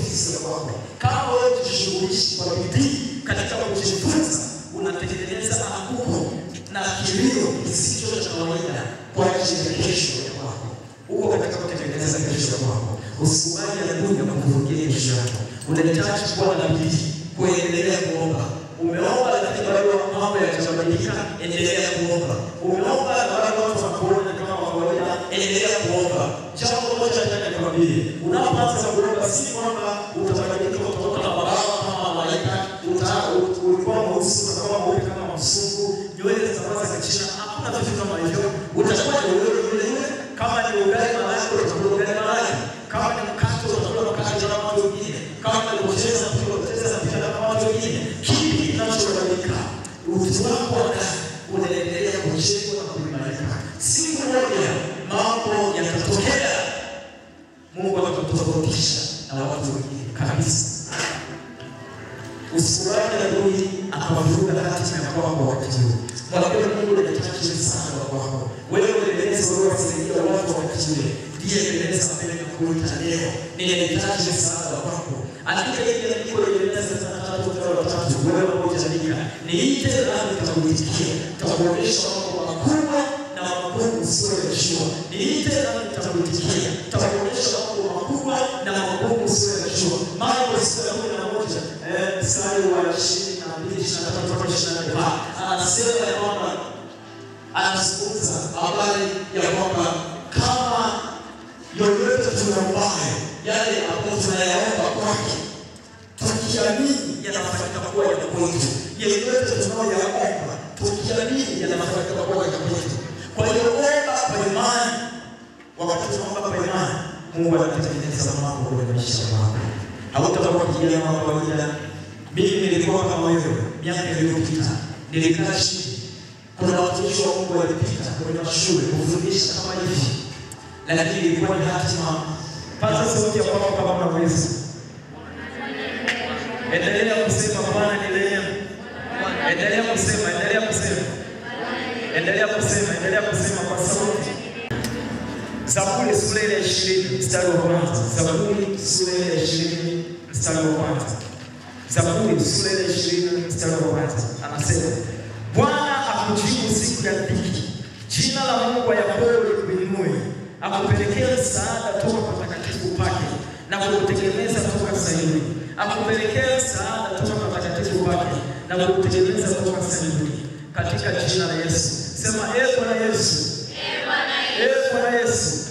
ofisi ya kwako. Kama wewe ukishughulishi kwa bidii katika kujifunza, unatengeneza anguko na kilio kisicho cha kawaida kwa ajili ya kesho ya kwako. Uko katika kutengeneza kesho ya kwako. Usikubali adui akuvurugie kesho yako. Unahitaji kuwa na bidii, kuendelea kuomba. Umeomba lakini bado mambo yanabadilika, endelea kuomba. Umeomba na bado watu wanakuona kama kawaida, endelea kuomba. Jambo moja nataka nikwambie, unapoanza kuomba si kwamba utabadilika kutoka baba kama malaika, ulikuwa mweusi utakuwa mweupe kama msungu, nywele zitaanza kuchina. Hakuna vitu kama hivyo. Utakuwa ni wewe yule kama ni ugali malaki utakuwa ugali malaki, kama ni mkate utakuwa mkate kama watu wengine, kama ni kucheza kama watu wengine. Kipi kinachobadilika? Utu wako unaendelea kuchezwa na kuimarika. Siku moja mambo yatatokea, Mungu atakutofautisha na watu wengine kabisa. Usikubali adui akavuruga hatima ya kwako wakati huu. Mwambie Mungu anahitaji msaada wako. Wewe ueleze wewe wasaidia watu wakati ule. Ndiye eleza mbele na kuita leo. Ninahitaji msaada wako. Andika ile andiko Yeremia 33:3. Wewe mmoja andika. Niite nami nitakuitikia. Nitakuonyesha mambo makubwa na magumu usiyojua. Niite nami nitakuitikia. Nitakuonyesha mambo makubwa na magumu usiyojua. Marko 11 mstari wa 22-23-24. Anasema ya kwamba anazungumza habari ya kwamba kama yoyote tunaombaye yale ambayo tunayaomba kwake tukiamini yanafanyika kuwa ya kwetu. Yoyote tunayoyaomba tukiamini yanafanyika kuwa ya kwetu. Kwa hiyo omba kwa imani. Wakati tunaomba kwa imani, Mungu atatengeneza mambo kwenye maisha yako. Hautakuwa kijana wa kawaida. Mimi nilikuwa kama wewe miaka iliyopita. Nilikaa chini. Kuna watumishi wa Mungu walipita kwenye mashule kufundisha kama hivi. Lakini ilikuwa ni hatima. Pata sauti ya kwamba kama unaweza. Endelea kusema Bwana ni rehema. Endelea kusema, endelea kusema. Endelea kusema, endelea kusema kwa sauti. Zaburi sura ya 20 mstari wa 1. Zaburi sura ya 20 mstari wa 1. Zaburi sura ya 20 mstari wa 1. Anasema, Bwana akujibu siku ya dhiki. Jina la Mungu wa Yakobo likuinue. Akupelekea msaada toka kwa patakatifu pake na kukutegemeza toka Sayuni. Akupelekea msaada toka kwa patakatifu pake na kukutegemeza toka Sayuni. Katika jina la Yesu. Sema, Bwana Yesu. Bwana Yesu. Bwana Yesu.